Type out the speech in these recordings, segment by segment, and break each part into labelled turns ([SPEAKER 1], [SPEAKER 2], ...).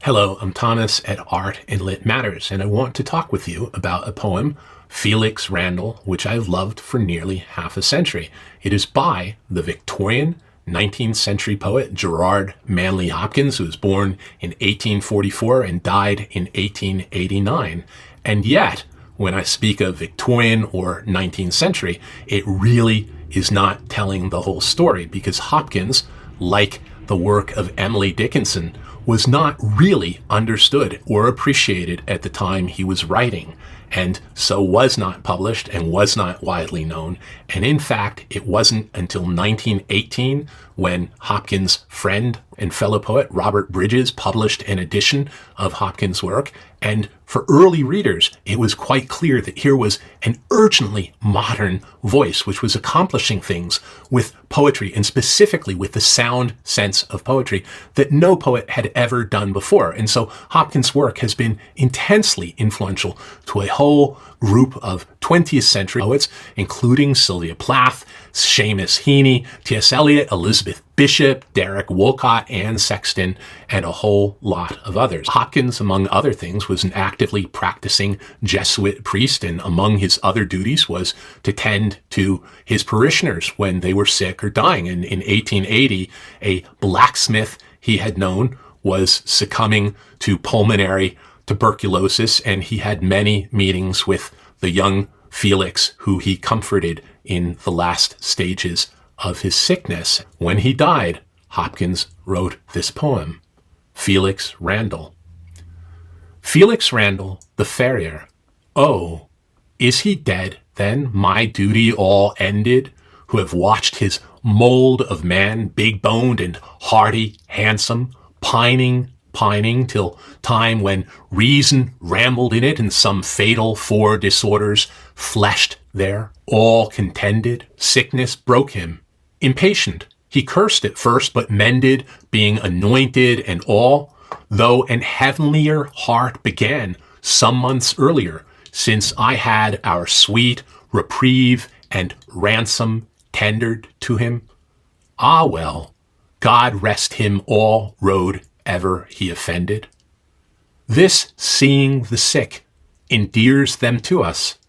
[SPEAKER 1] Hello, I'm Thomas at Art and Lit Matters, and I want to talk with you about a poem, Felix Randal, which I've loved for nearly half a century. It is by the Victorian 19th century poet Gerard Manley Hopkins, who was born in 1844 and died in 1889. And yet, when I speak of Victorian or 19th century, it really is not telling the whole story, because Hopkins, like the work of Emily Dickinson, was not really understood or appreciated at the time he was writing, and so was not published and was not widely known. And in fact, it wasn't until 1918 when Hopkins' friend and fellow poet Robert Bridges published an edition of Hopkins' work. And for early readers, it was quite clear that here was an urgently modern voice which was accomplishing things with poetry, and specifically with the sound sense of poetry, that no poet had ever done before. And so Hopkins' work has been intensely influential to a whole group of 20th century poets, including Sylvia Plath, Seamus Heaney, T.S. Eliot, Elizabeth Bishop, Derek Wolcott, Anne Sexton, and a whole lot of others. Hopkins, among other things, was an actively practicing Jesuit priest, and among his other duties was to tend to his parishioners when they were sick or dying. And in 1880, a blacksmith he had known was succumbing to pulmonary tuberculosis, and he had many meetings with the young Felix, who he comforted in the last stages of his sickness. When he died, Hopkins wrote this poem, Felix Randal. Felix Randal, the farrier. Oh, is he dead, then, my duty all ended, who have watched his mold of man, big-boned and hardy, handsome, pining till time when reason rambled in it, and some fatal four disorders fleshed there, all contended, sickness broke him. Impatient, he cursed at first, but mended, being anointed and all, though an heavenlier heart began some months earlier, since I had our sweet reprieve and ransom tendered to him. Ah well, God rest him all road ever he offended. This seeing the sick endears them to us.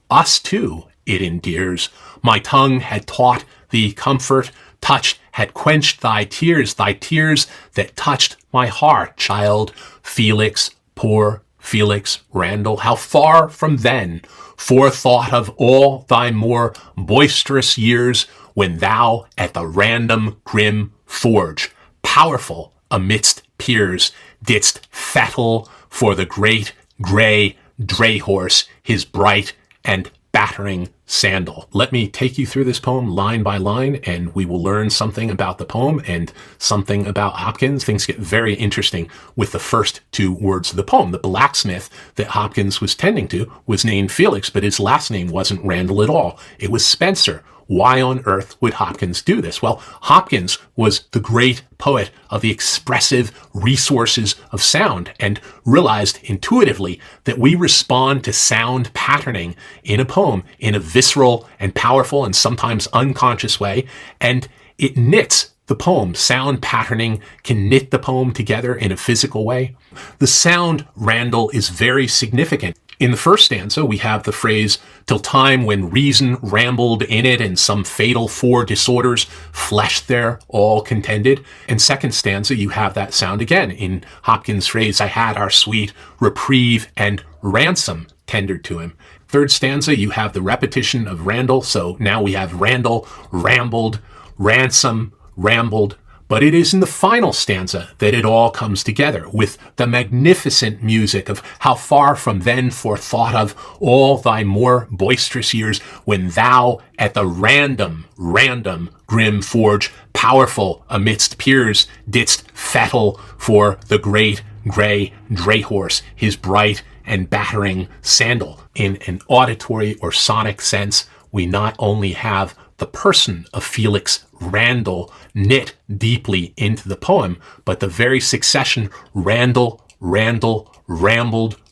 [SPEAKER 1] Us too it endears. My tongue had taught thee comfort, touch had quenched thy tears that touched my heart, child Felix, poor Felix Randal. How far from then forethought of all thy more boisterous years, when thou at the random grim forge, powerful amidst peers, didst fettle for the great grey dray horse his bright and battering sandal. Let me take you through this poem line by line, and we will learn something about the poem and something about Hopkins. Things get very interesting with the first two words of the poem. The blacksmith that Hopkins was tending to was named Felix, but his last name wasn't Randal at all. It was Spencer. Why on earth would Hopkins do this? Well, Hopkins was the great poet of the expressive resources of sound, and realized intuitively that we respond to sound patterning in a poem in a visceral and powerful and sometimes unconscious way, and it knits the poem. Sound patterning can knit the poem together in a physical way. The sound Randal is very significant. In the first stanza, we have the phrase, till time when reason rambled in it, and some fatal four disorders fleshed there, all contended. In second stanza, you have that sound again in Hopkins' phrase, I had our sweet reprieve and ransom tendered to him. Third stanza, you have the repetition of Randal, so now we have Randal, rambled, ransom, rambled. But it is in the final stanza that it all comes together, with the magnificent music of how far from then forethought of all thy more boisterous years, when thou at the random grim forge, powerful amidst peers, didst fettle for the great grey dray horse his bright and battering sandal. In an auditory or sonic sense, we not only have the person of Felix Randal knit deeply into the poem, but the very succession Randal, rambled,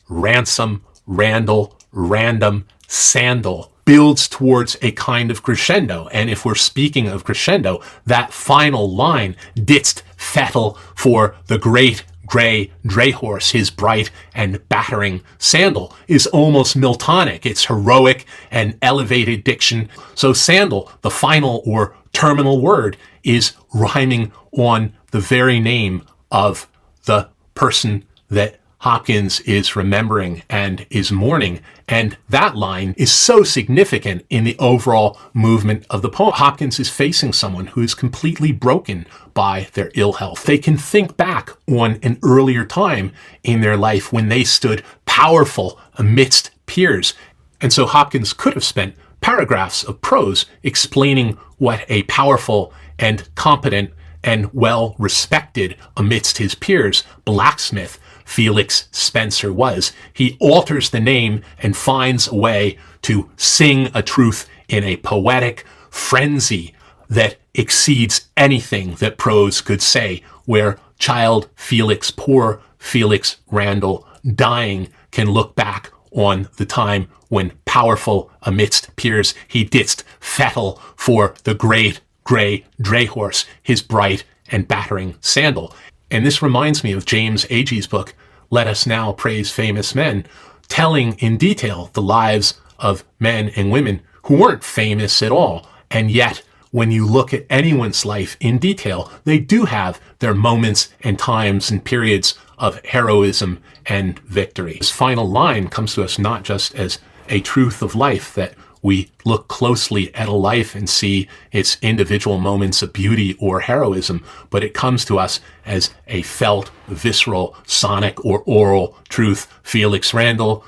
[SPEAKER 1] ransom, Randal, random, sandal builds towards a kind of crescendo. And if we're speaking of crescendo, that final line, didst fettle for the great dray horse, his bright and battering sandal, is almost Miltonic. It's heroic and elevated diction. So sandal, the final or terminal word, is rhyming on the very name of the person that Hopkins is remembering and is mourning. And that line is so significant in the overall movement of the poem. Hopkins is facing someone who is completely broken by their ill health. They can think back on an earlier time in their life when they stood powerful amidst peers. And so Hopkins could have spent paragraphs of prose explaining what a powerful and competent and well-respected amidst his peers blacksmith Felix Spencer was. He alters the name and finds a way to sing a truth in a poetic frenzy that exceeds anything that prose could say, where child Felix, poor Felix Randal, dying, can look back on the time when, powerful amidst peers, he didst fettle for the great grey dray horse, his bright and battering sandal. And this reminds me of James Agee's book, Let Us Now Praise Famous Men, telling in detail the lives of men and women who weren't famous at all. And yet, when you look at anyone's life in detail, they do have their moments and times and periods of heroism and victory. This final line comes to us not just as a truth of life, that we look closely at a life and see its individual moments of beauty or heroism, but it comes to us as a felt, visceral, sonic, or oral truth. Felix Randal,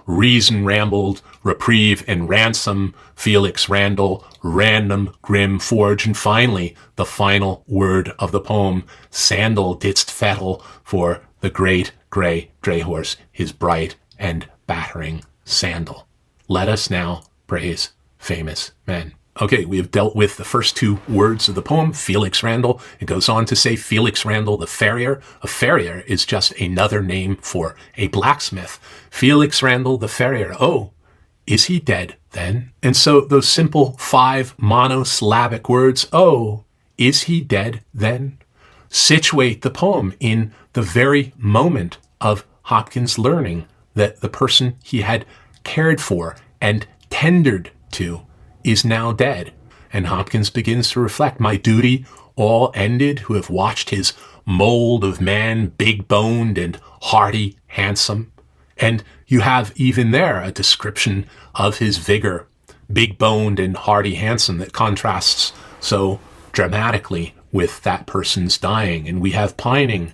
[SPEAKER 1] reason rambled, reprieve and ransom, Felix Randal, random, grim, forge, and finally, the final word of the poem, sandal didst fettle for the great grey dray horse, his bright and battering sandal. Let us now praise famous men. Okay, we have dealt with the first two words of the poem, Felix Randal. It goes on to say Felix Randal the farrier. A farrier is just another name for a blacksmith. Felix Randal the farrier. Oh, is he dead then? And so those simple 5 monosyllabic words, oh, is he dead then, situate the poem in the very moment of Hopkins learning that the person he had cared for and tendered to is now dead. And Hopkins begins to reflect, my duty all ended, who have watched his mold of man, big-boned and hearty, handsome. And you have even there a description of his vigor, big-boned and hearty, handsome, that contrasts so dramatically with that person's dying. And we have pining,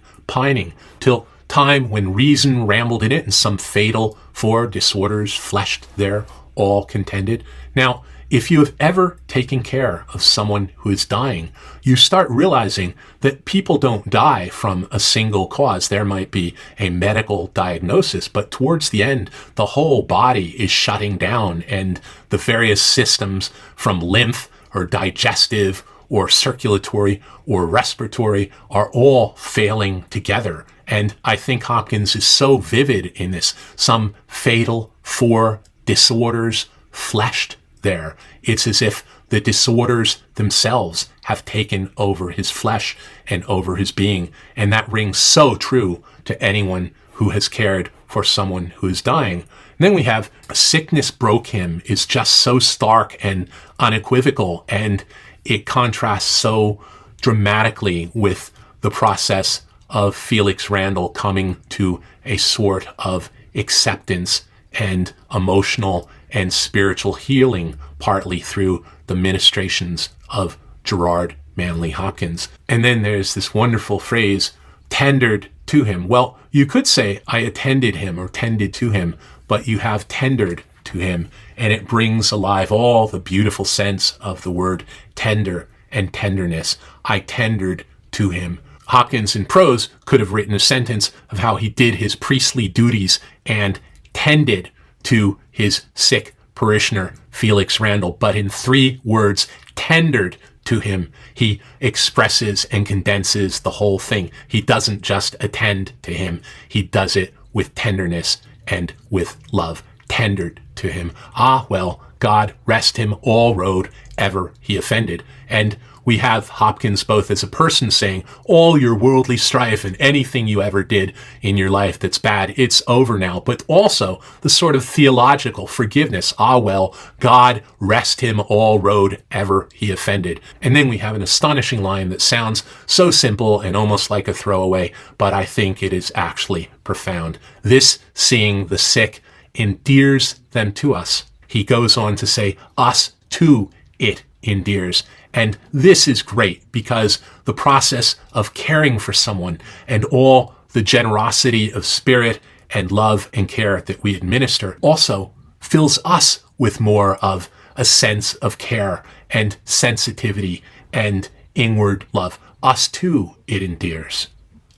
[SPEAKER 1] till time when reason rambled in it, and some fatal 4 disorders fleshed there, all contended. Now, if you have ever taken care of someone who is dying, you start realizing that people don't die from a single cause. There might be a medical diagnosis, but towards the end, the whole body is shutting down, and the various systems from lymph or digestive or circulatory or respiratory are all failing together. And I think Hopkins is so vivid in this. Some fatal 4 disorders fleshed there. It's as if the disorders themselves have taken over his flesh and over his being. And that rings so true to anyone who has cared for someone who is dying. And then we have sickness broke him is just so stark and unequivocal, and it contrasts so dramatically with the process of Felix Randal coming to a sort of acceptance and emotional and spiritual healing, partly through the ministrations of Gerard Manley Hopkins. And then there's this wonderful phrase, tendered to him. Well, you could say I attended him or tended to him, but you have tendered to him, and it brings alive all the beautiful sense of the word tender and tenderness. I tendered to him. Hopkins in prose could have written a sentence of how he did his priestly duties and tended to his sick parishioner, Felix Randal, but in 3 words, tendered to him, he expresses and condenses the whole thing. He doesn't just attend to him, he does it with tenderness and with love. Tendered to him. Ah, well, God rest him all road ever he offended. And We have Hopkins both as a person saying, all your worldly strife and anything you ever did in your life that's bad, it's over now. But also the sort of theological forgiveness. Ah, well, God rest him all road ever he offended. And then we have an astonishing line that sounds so simple and almost like a throwaway, but I think it is actually profound. This, seeing the sick, endears them to us. He goes on to say, us too it endears. And this is great because the process of caring for someone and all the generosity of spirit and love and care that we administer also fills us with more of a sense of care and sensitivity and inward love. Us too it endears.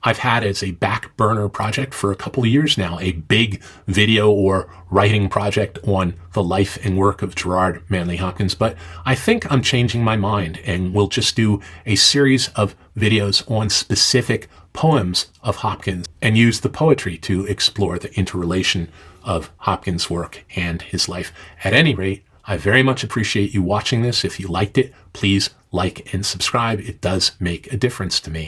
[SPEAKER 1] I've had as a back burner project for a couple of years now, a big video or writing project on the life and work of Gerard Manley Hopkins, but I think I'm changing my mind and we'll just do a series of videos on specific poems of Hopkins and use the poetry to explore the interrelation of Hopkins' work and his life. At any rate, I very much appreciate you watching this. If you liked it, please like and subscribe. It does make a difference to me.